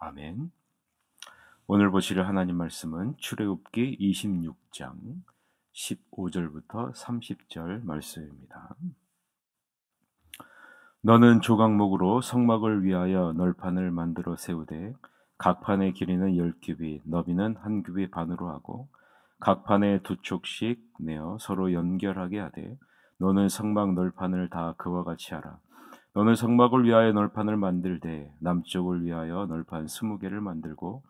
아멘. 오늘 보실 하나님 말씀은 출애굽기 26장 15절부터 30절 말씀입니다. 너는 조각목으로 성막을 위하여 널판을 만들어 세우되 각 판의 길이는 10규빗, 너비는 1규빗 반으로 하고 각 판에 2촉씩 내어 서로 연결하게 하되 너는 성막 널판을 다 그와 같이 하라. 너는 성막을 위하여 널판을 만들되 남쪽을 위하여 널판 20개를 만들고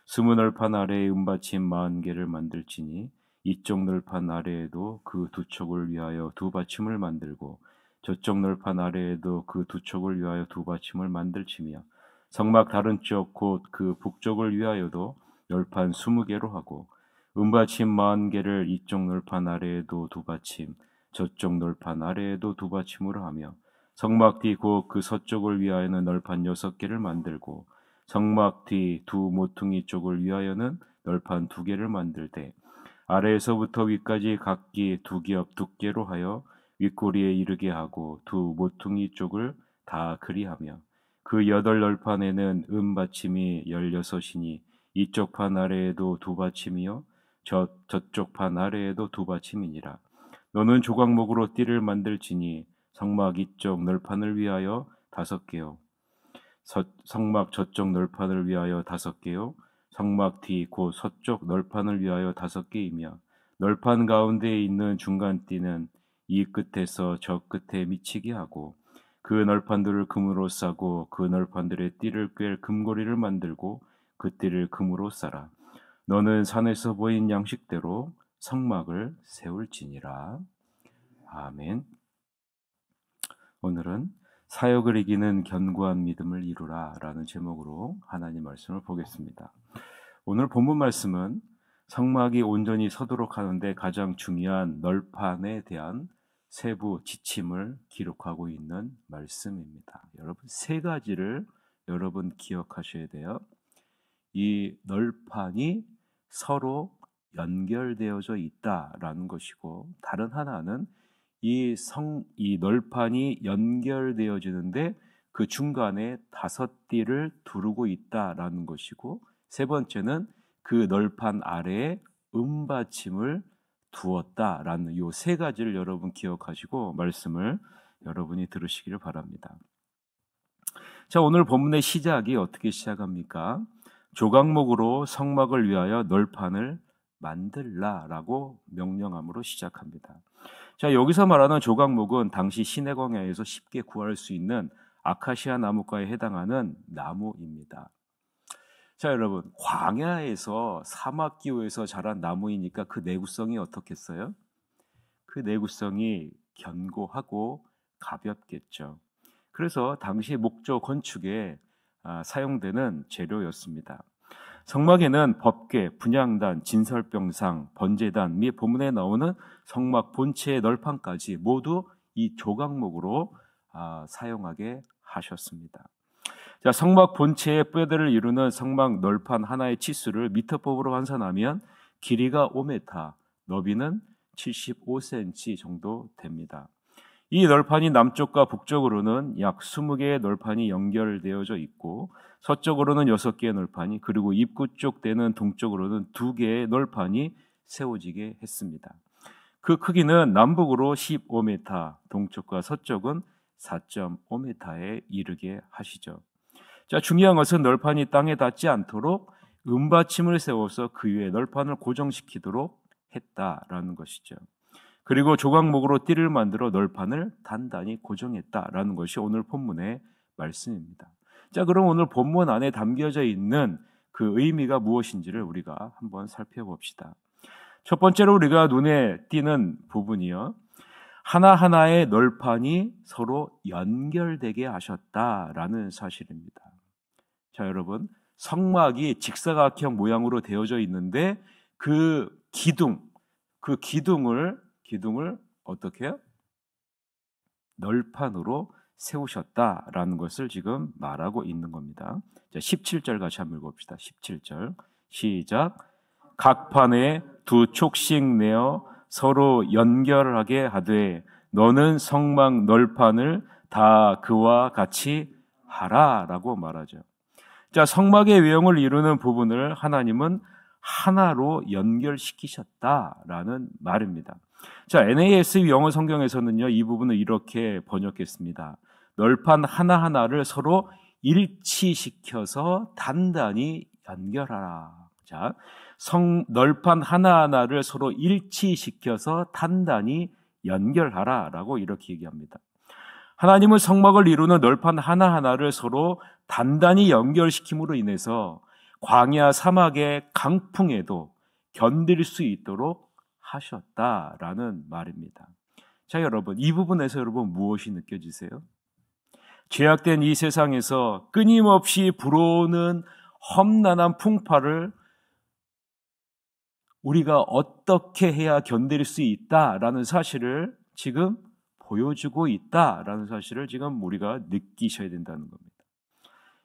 20널판 아래에 은받침 40개를 만들지니 이쪽 널판 아래에도 그 2촉을 위하여 2받침을 만들고 저쪽 널판 아래에도 그 2촉을 위하여 2받침을 만들지며 성막 다른 쪽 곧 그 북쪽을 위하여도 널판 20개로 하고 은받침 40개를 이쪽 널판 아래에도 2받침 저쪽 널판 아래에도 2받침으로 하며 성막 뒤 곧 그 서쪽을 위하여는 널판 6개를 만들고 성막 뒤 2 모퉁이 쪽을 위하여는 널판 2개를 만들되 아래에서부터 위까지 각기 2겹 두께로 하여 윗꼬리에 이르게 하고 2 모퉁이 쪽을 다 그리하며 그 8널판에는 은받침이 16이니 이쪽 판 아래에도 2받침이요 저쪽 판 아래에도 2받침이니라. 너는 조각목으로 띠를 만들지니 성막 이쪽 널판을 위하여 5개요 성막 저쪽 널판을 위하여 5개요 성막 뒤 곧 서쪽 널판을 위하여 5개이며 널판 가운데에 있는 중간 띠는 이 끝에서 저 끝에 미치게 하고 그 널판들을 금으로 싸고 그 널판들의 띠를 꿰 금고리를 만들고 그 띠를 금으로 싸라. 너는 산에서 보인 양식대로 성막을 세울지니라. 아멘. 오늘은 사역을 이기는 견고한 믿음을 이루라 라는 제목으로 하나님 말씀을 보겠습니다. 오늘 본문 말씀은 성막이 온전히 서도록 하는데 가장 중요한 널판에 대한 세부 지침을 기록하고 있는 말씀입니다. 여러분, 3가지를 여러분 기억하셔야 돼요. 이 널판이 서로 연결되어져 있다라는 것이고, 다른 하나는 이 널판이 연결되어지는데 그 중간에 5띠를 두르고 있다라는 것이고, 3번째는 그 널판 아래에 은받침을 두었다라는 이 3가지를 여러분 기억하시고 말씀을 여러분이 들으시기를 바랍니다. 자, 오늘 본문의 시작이 어떻게 시작합니까? 조각목으로 성막을 위하여 널판을 만들라라고 명령함으로 시작합니다. 자, 여기서 말하는 조각목은 당시 시내 광야에서 쉽게 구할 수 있는 아카시아 나무과에 해당하는 나무입니다. 자, 여러분, 광야에서 사막 기후에서 자란 나무이니까 그 내구성이 어떻겠어요? 그 내구성이 견고하고 가볍겠죠. 그래서 당시 목조 건축에 사용되는 재료였습니다. 성막에는 법궤, 분향단, 진설병상, 번제단 및 본문에 나오는 성막 본체의 널판까지 모두 이 조각목으로 사용하게 하셨습니다. 자, 성막 본체의 뼈대를 이루는 성막 널판 하나의 치수를 미터법으로 환산하면 길이가 5m, 너비는 75cm 정도 됩니다. 이 널판이 남쪽과 북쪽으로는 약 20개의 널판이 연결되어져 있고 서쪽으로는 6개의 널판이, 그리고 입구 쪽 되는 동쪽으로는 2개의 널판이 세워지게 했습니다. 그 크기는 남북으로 15m, 동쪽과 서쪽은 4.5m에 이르게 하시죠. 자, 중요한 것은 널판이 땅에 닿지 않도록 은받침을 세워서 그 위에 널판을 고정시키도록 했다라는 것이죠. 그리고 조각목으로 띠를 만들어 널판을 단단히 고정했다라는 것이 오늘 본문의 말씀입니다. 자, 그럼 오늘 본문 안에 담겨져 있는 그 의미가 무엇인지를 우리가 한번 살펴봅시다. 첫 번째로 우리가 눈에 띄는 부분이요, 하나하나의 널판이 서로 연결되게 하셨다라는 사실입니다. 자, 여러분, 성막이 직사각형 모양으로 되어져 있는데 그 기둥을 어떻게 해요? 널판으로 세우셨다라는 것을 지금 말하고 있는 겁니다. 자, 17절 같이 한번 읽어봅시다. 17절 시작. 각 판에 2촉씩 내어 서로 연결하게 하되 너는 성막 널판을 다 그와 같이 하라라고 말하죠. 자, 성막의 외형을 이루는 부분을 하나님은 하나로 연결시키셨다라는 말입니다. 자, NASB 영어 성경에서는요, 이 부분을 이렇게 번역했습니다. 널판 하나하나를 서로 일치시켜서 단단히 연결하라. 자, 널판 하나하나를 서로 일치시켜서 단단히 연결하라라고 이렇게 얘기합니다. 하나님은 성막을 이루는 널판 하나하나를 서로 단단히 연결시킴으로 인해서 광야 사막의 강풍에도 견딜 수 있도록 하셨다라는 말입니다. 자, 여러분, 이 부분에서 여러분 무엇이 느껴지세요? 죄악된 이 세상에서 끊임없이 불어오는 험난한 풍파를 우리가 어떻게 해야 견딜 수 있다라는 사실을 지금 보여주고 있다라는 사실을 지금 우리가 느끼셔야 된다는 겁니다.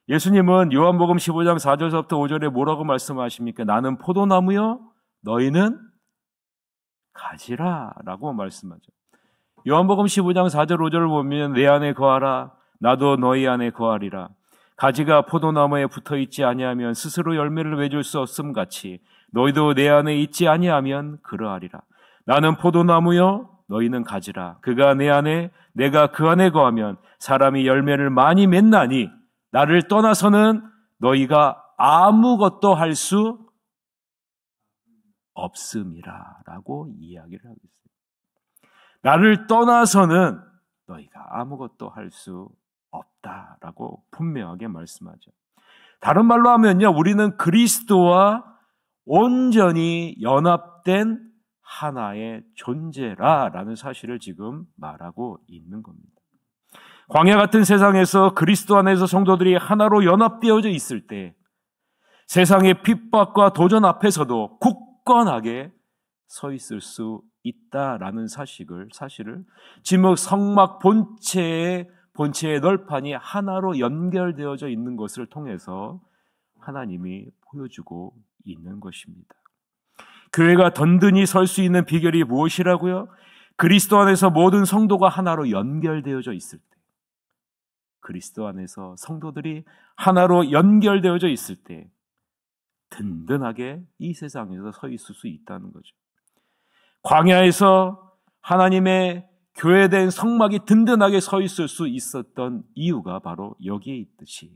예수님은 요한복음 15장 4절부터 5절에 뭐라고 말씀하십니까? 나는 포도나무요, 너희는 가지라 라고 말씀하죠. 요한복음 15장 4절 5절을 보면 내 안에 거하라, 나도 너희 안에 거하리라. 가지가 포도나무에 붙어있지 아니하면 스스로 열매를 맺을 수 없음 같이 너희도 내 안에 있지 아니하면 그러하리라. 나는 포도나무요, 너희는 가지라. 그가 내 안에, 내가 그 안에 거하면 사람이 열매를 많이 맺나니 나를 떠나서는 너희가 아무것도 할 수 없음이라 라고 이야기를 하고 있어요. 나를 떠나서는 너희가 아무것도 할 수 없다라고 분명하게 말씀하죠. 다른 말로 하면요, 우리는 그리스도와 온전히 연합된 하나의 존재라라는 사실을 지금 말하고 있는 겁니다. 광야 같은 세상에서 그리스도 안에서 성도들이 하나로 연합되어져 있을 때 세상의 핍박과 도전 앞에서도 굳건하게 서 있을 수 있다라는 사실을 지금 성막 본체의 널판이 하나로 연결되어져 있는 것을 통해서 하나님이 보여주고 있는 것입니다. 교회가 든든히 설 수 있는 비결이 무엇이라고요? 그리스도 안에서 모든 성도가 하나로 연결되어져 있을 때, 그리스도 안에서 성도들이 하나로 연결되어져 있을 때 든든하게 이 세상에서 서 있을 수 있다는 거죠. 광야에서 하나님의 교회된 성막이 든든하게 서 있을 수 있었던 이유가 바로 여기에 있듯이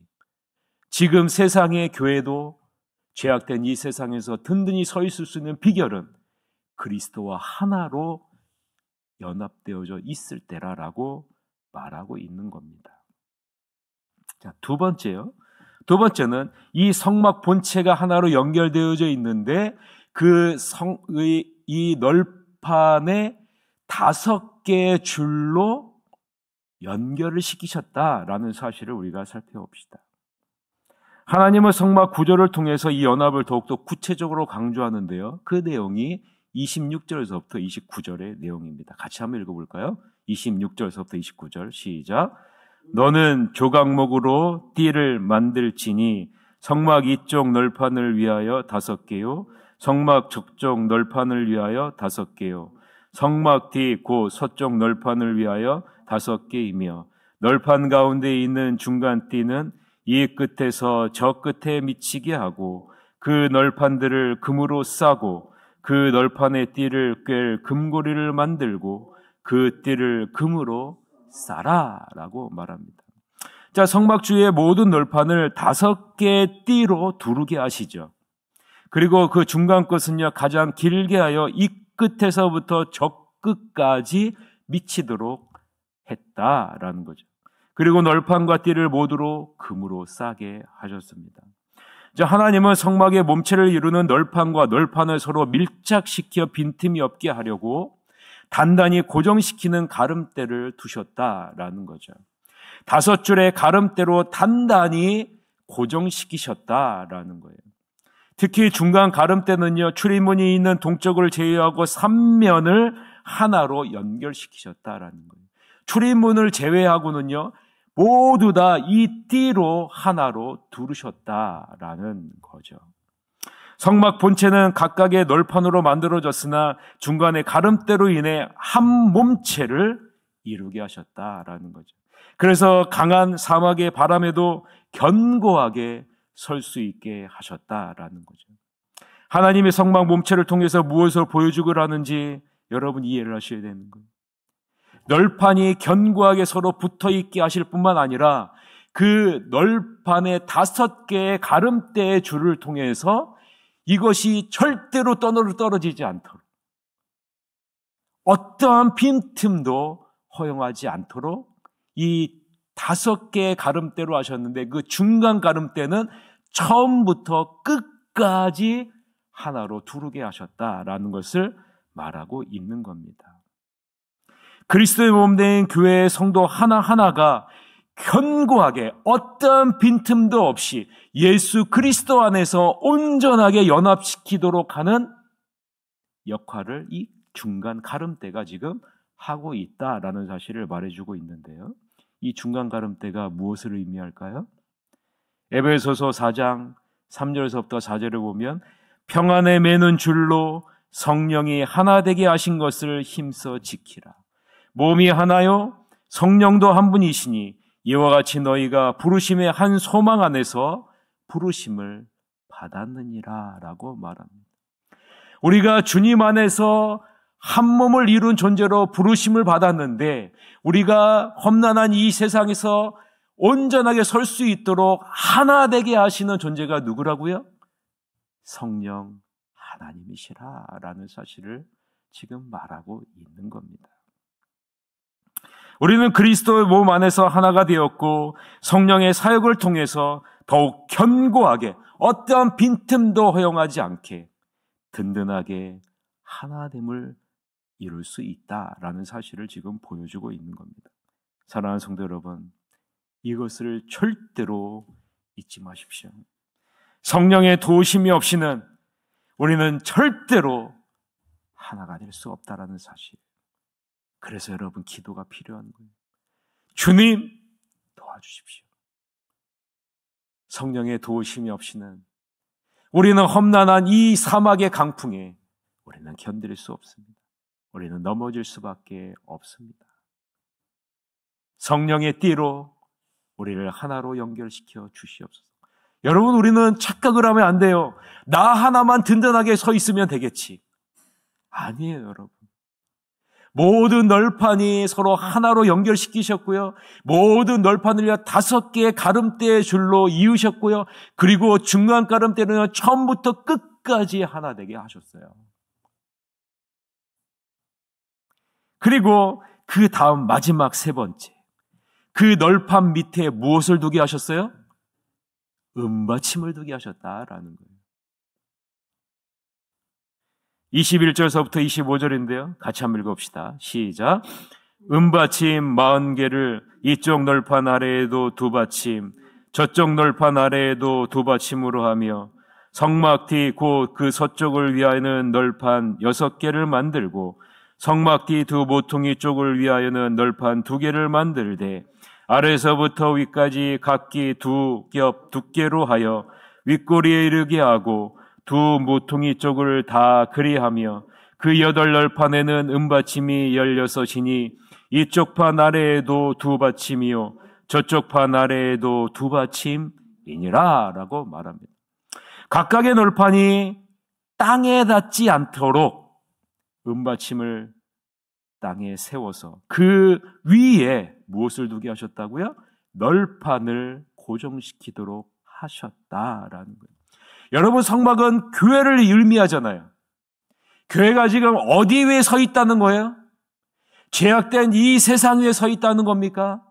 지금 세상의 교회도 죄악된 이 세상에서 든든히 서 있을 수 있는 비결은 그리스도와 하나로 연합되어져 있을 때라고 말하고 있는 겁니다. 자, 두 번째는 이 성막 본체가 하나로 연결되어져 있는데 이 널판에 5개의 줄로 연결을 시키셨다라는 사실을 우리가 살펴봅시다. 하나님은 성막 구조를 통해서 이 연합을 더욱더 구체적으로 강조하는데요. 그 내용이 26절에서부터 29절의 내용입니다. 같이 한번 읽어볼까요? 26절에서부터 29절 시작. 너는 조각목으로 띠를 만들지니 성막 이쪽 널판을 위하여 5개요 성막 저쪽 널판을 위하여 5개요 성막 뒤 곧 서쪽 널판을 위하여 5개이며 널판 가운데 있는 중간 띠는 이 끝에서 저 끝에 미치게 하고 그 널판들을 금으로 싸고 그 널판의 띠를 꿰 금고리를 만들고 그 띠를 금으로 싸라라고 말합니다. 자, 성막 주위의 모든 널판을 5개의 띠로 두르게 하시죠. 그리고 그 중간 끝은요, 가장 길게 하여 이 끝에서부터 저 끝까지 미치도록 했다라는 거죠. 그리고 널판과 띠를 모두로 금으로 싸게 하셨습니다. 자, 하나님은 성막의 몸체를 이루는 널판과 널판을 서로 밀착시켜 빈틈이 없게 하려고 단단히 고정시키는 가름대를 두셨다라는 거죠. 5줄의 가름대로 단단히 고정시키셨다라는 거예요. 특히 중간 가름대는요, 출입문이 있는 동쪽을 제외하고 3면을 하나로 연결시키셨다라는 거예요. 출입문을 제외하고는요, 모두 다 이 띠로 하나로 두르셨다라는 거죠. 성막 본체는 각각의 널판으로 만들어졌으나 중간에 가름대로 인해 한 몸체를 이루게 하셨다라는 거죠. 그래서 강한 사막의 바람에도 견고하게 설 수 있게 하셨다라는 거죠. 하나님의 성막 몸체를 통해서 무엇을 보여주고 하는지 여러분 이해를 하셔야 되는 거예요. 널판이 견고하게 서로 붙어있게 하실 뿐만 아니라 그 널판의 5개의 가름대의 줄을 통해서 이것이 절대로 떨어지지 않도록 어떠한 빈틈도 허용하지 않도록 이 5개의 가름대로 하셨는데 그 중간 가름대는 처음부터 끝까지 하나로 두르게 하셨다라는 것을 말하고 있는 겁니다. 그리스도의 몸된 교회의 성도 하나하나가 견고하게 어떠한 빈틈도 없이 예수 그리스도 안에서 온전하게 연합시키도록 하는 역할을 이 중간 가름대가 지금 하고 있다라는 사실을 말해주고 있는데요. 이 중간 가름대가 무엇을 의미할까요? 에베소서 4장 3절에서부터 4절을 보면 평안에 매는 줄로 성령이 하나 되게 하신 것을 힘써 지키라. 몸이 하나요 성령도 한 분이시니 이와 같이 너희가 부르심의 한 소망 안에서 부르심을 받았느니라 라고 말합니다. 우리가 주님 안에서 한 몸을 이룬 존재로 부르심을 받았는데 우리가 험난한 이 세상에서 온전하게 설 수 있도록 하나 되게 하시는 존재가 누구라고요? 성령 하나님이시라라는 사실을 지금 말하고 있는 겁니다. 우리는 그리스도의 몸 안에서 하나가 되었고 성령의 사역을 통해서 더욱 견고하게 어떠한 빈틈도 허용하지 않게 든든하게 하나됨을 이룰 수 있다라는 사실을 지금 보여주고 있는 겁니다. 사랑하는 성도 여러분, 이것을 절대로 잊지 마십시오. 성령의 도우심이 없이는 우리는 절대로 하나가 될 수 없다라는 사실. 그래서 여러분 기도가 필요한 거예요. 주님 도와주십시오. 성령의 도우심이 없이는 우리는 험난한 이 사막의 강풍에 우리는 견딜 수 없습니다. 우리는 넘어질 수밖에 없습니다. 성령의 띠로 우리를 하나로 연결시켜 주시옵소서. 여러분, 우리는 착각을 하면 안 돼요. 나 하나만 든든하게 서 있으면 되겠지. 아니에요, 여러분. 모든 널판이 서로 하나로 연결시키셨고요. 모든 널판을 5개의 가름대의 줄로 이으셨고요. 그리고 중간 가름대는 처음부터 끝까지 하나 되게 하셨어요. 그리고 그 다음 마지막 3번째. 그 널판 밑에 무엇을 두게 하셨어요? 은받침을 두게 하셨다라는 거예요. 21절서부터 25절인데요. 같이 한번 읽어봅시다. 시작. 은받침 40개를 이쪽 널판 아래에도 2받침, 저쪽 널판 아래에도 2받침으로 하며 성막뒤 곧 그 서쪽을 위하여는 널판 6개를 만들고 성막뒤 2 모퉁이 쪽을 위하여는 널판 2개를 만들되 아래서부터 위까지 각기 2겹 두께로 하여 윗꼬리에 이르게 하고 2 모퉁이 쪽을 다 그리하며 그 8 널판에는 은받침이 16이니 이쪽 판 아래에도 2받침이요 저쪽 판 아래에도 2받침이니라 라고 말합니다. 각각의 널판이 땅에 닿지 않도록 은받침을 땅에 세워서 그 위에 무엇을 두게 하셨다고요? 널판을 고정시키도록 하셨다라는 거예요. 여러분, 성막은 교회를 의미하잖아요. 교회가 지금 어디 위에 서 있다는 거예요? 죄악된 이 세상 위에 서 있다는 겁니까?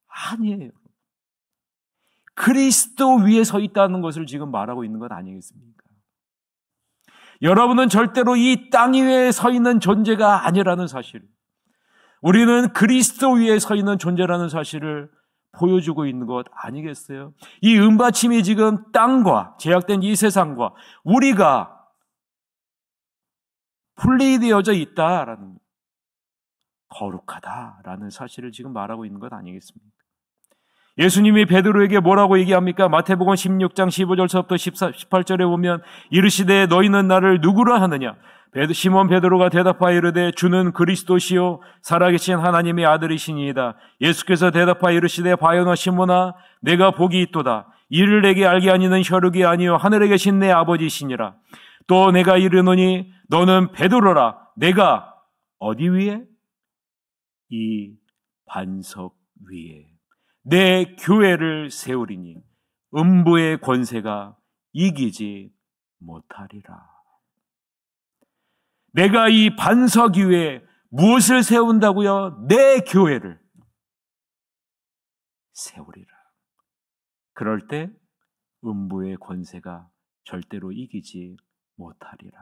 아니에요. 그리스도 위에 서 있다는 것을 지금 말하고 있는 것 아니겠습니까? 여러분은 절대로 이 땅 위에 서 있는 존재가 아니라는 사실, 우리는 그리스도 위에 서 있는 존재라는 사실을 보여주고 있는 것 아니겠어요? 이 은받침이 지금 땅과 제약된 이 세상과 우리가 분리되어져 있다라는, 거룩하다라는 사실을 지금 말하고 있는 것 아니겠습니까? 예수님이 베드로에게 뭐라고 얘기합니까? 마태복음 16장 15절서부터 18절에 보면 이르시되 너희는 나를 누구라 하느냐? 시몬 베드로가 대답하여 이르되 주는 그리스도시요 살아계신 하나님의 아들이시니이다. 예수께서 대답하여 이르시되 바요나 시몬아 내가 복이 있도다. 이를 내게 알게 하니는 혈육이 아니요 하늘에 계신 내 아버지시니라. 또 내가 이르노니 너는 베드로라. 내가 어디 위에? 이 반석 위에 내 교회를 세우리니 음부의 권세가 이기지 못하리라. 내가 이 반석 위에 무엇을 세운다고요? 내 교회를 세우리라. 그럴 때 음부의 권세가 절대로 이기지 못하리라.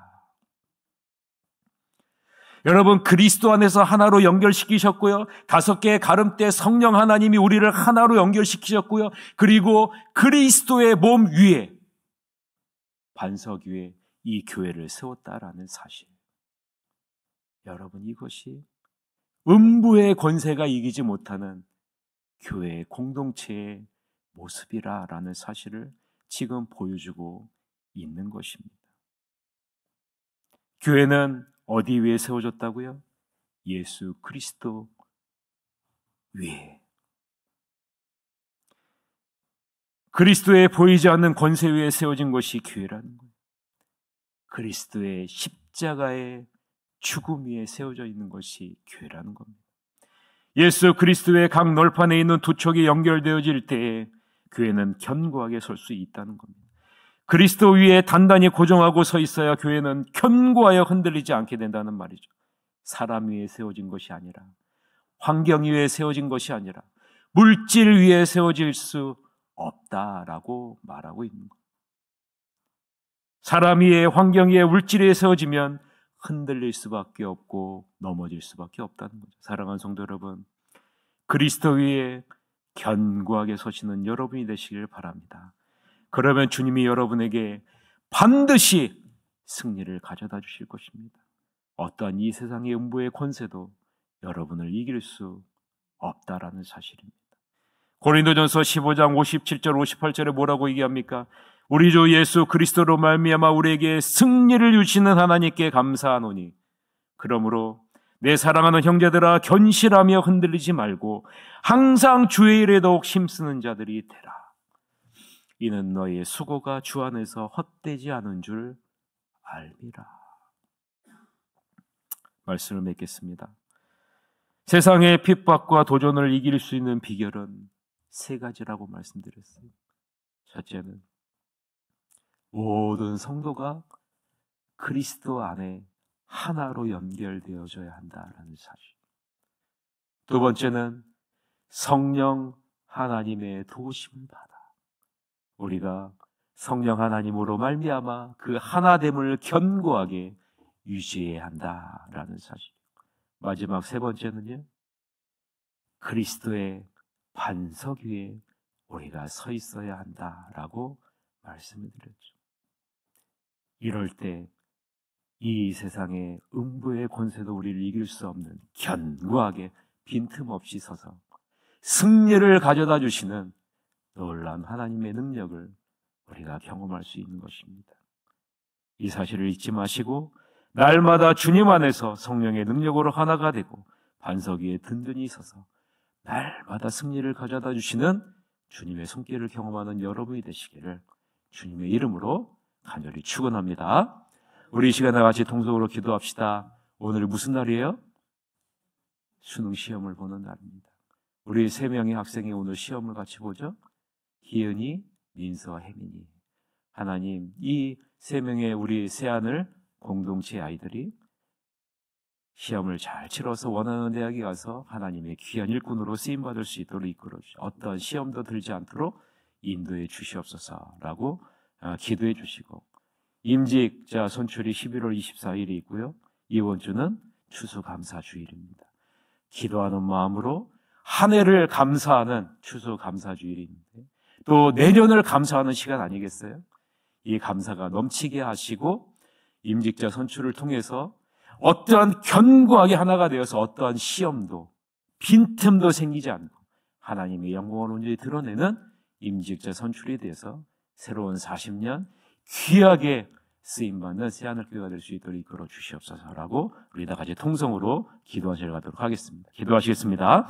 여러분, 그리스도 안에서 하나로 연결시키셨고요. 5개의 가름대 성령 하나님이 우리를 하나로 연결시키셨고요. 그리고 그리스도의 몸 위에, 반석 위에 이 교회를 세웠다라는 사실. 여러분, 이것이 음부의 권세가 이기지 못하는 교회의 공동체의 모습이라는 사실을 지금 보여주고 있는 것입니다. 교회는 어디 위에 세워졌다고요? 예수 그리스도 위에. 그리스도의 보이지 않는 권세 위에 세워진 것이 교회라는 거예요. 그리스도의 십자가의 죽음 위에 세워져 있는 것이 교회라는 겁니다. 예수 그리스도의 각 널판에 있는 두 촉이 연결되어질 때에 교회는 견고하게 설 수 있다는 겁니다. 그리스도 위에 단단히 고정하고 서 있어야 교회는 견고하여 흔들리지 않게 된다는 말이죠. 사람 위에 세워진 것이 아니라, 환경 위에 세워진 것이 아니라 물질 위에 세워질 수 없다라고 말하고 있는 거예요. 사람 위에, 환경 위에, 물질 위에 세워지면 흔들릴 수밖에 없고 넘어질 수밖에 없다는 거죠. 사랑하는 성도 여러분, 그리스도 위에 견고하게 서시는 여러분이 되시길 바랍니다. 그러면 주님이 여러분에게 반드시 승리를 가져다 주실 것입니다. 어떠한 이 세상의 음부의 권세도 여러분을 이길 수 없다라는 사실입니다. 고린도전서 15장 57절 58절에 뭐라고 얘기합니까? 우리 주 예수 그리스도로 말미암아 우리에게 승리를 주시는 하나님께 감사하노니 그러므로 내 사랑하는 형제들아 견실하며 흔들리지 말고 항상 주의 일에 더욱 힘쓰는 자들이 되라. 이는 너희의 수고가 주 안에서 헛되지 않은 줄 알미라. 말씀을 맺겠습니다. 세상의 핍박과 도전을 이길 수 있는 비결은 3가지라고 말씀드렸어요. 첫째는 모든 성도가 그리스도 안에 하나로 연결되어져야 한다는 사실. 두 번째는 성령 하나님의 도우심을 받아 우리가 성령 하나님으로 말미암아 그 하나됨을 견고하게 유지해야 한다라는 사실. 마지막 3번째는요, 그리스도의 반석 위에 우리가 서 있어야 한다라고 말씀을 드렸죠. 이럴 때 이 세상의 음부의 권세도 우리를 이길 수 없는 견고하게 빈틈없이 서서 승리를 가져다 주시는 놀라운 하나님의 능력을 우리가 경험할 수 있는 것입니다. 이 사실을 잊지 마시고 날마다 주님 안에서 성령의 능력으로 하나가 되고 반석 위에 든든히 서서 날마다 승리를 가져다 주시는 주님의 손길을 경험하는 여러분이 되시기를 주님의 이름으로 간절히 축원합니다. 우리 이 시간에 같이 통성으로 기도합시다. 오늘 무슨 날이에요? 수능 시험을 보는 날입니다. 우리 3명의 학생이 오늘 시험을 같이 보죠. 희은이, 민서와 혜민이. 하나님, 이 3명의 우리 세안을 공동체 아이들이 시험을 잘 치러서 원하는 대학에 가서 하나님의 귀한 일꾼으로 쓰임받을 수 있도록 이끌어 주시고 어떤 시험도 들지 않도록 인도해 주시옵소서라고 기도해 주시고, 임직자 선출이 11월 24일이 있고요. 이번 주는 추수감사주일입니다. 기도하는 마음으로 한 해를 감사하는 추수감사주일인데 또 내년을 감사하는 시간 아니겠어요? 이 감사가 넘치게 하시고 임직자 선출을 통해서 어떠한 견고하게 하나가 되어서 어떠한 시험도 빈틈도 생기지 않고 하나님의 영광을 온전히 드러내는 임직자 선출에 대해서 새로운 40년 귀하게 쓰임받는 새하늘교회가 될 수 있도록 이끌어 주시옵소서라고 우리 다 같이 통성으로 기도하시도록 하겠습니다. 기도하시겠습니다.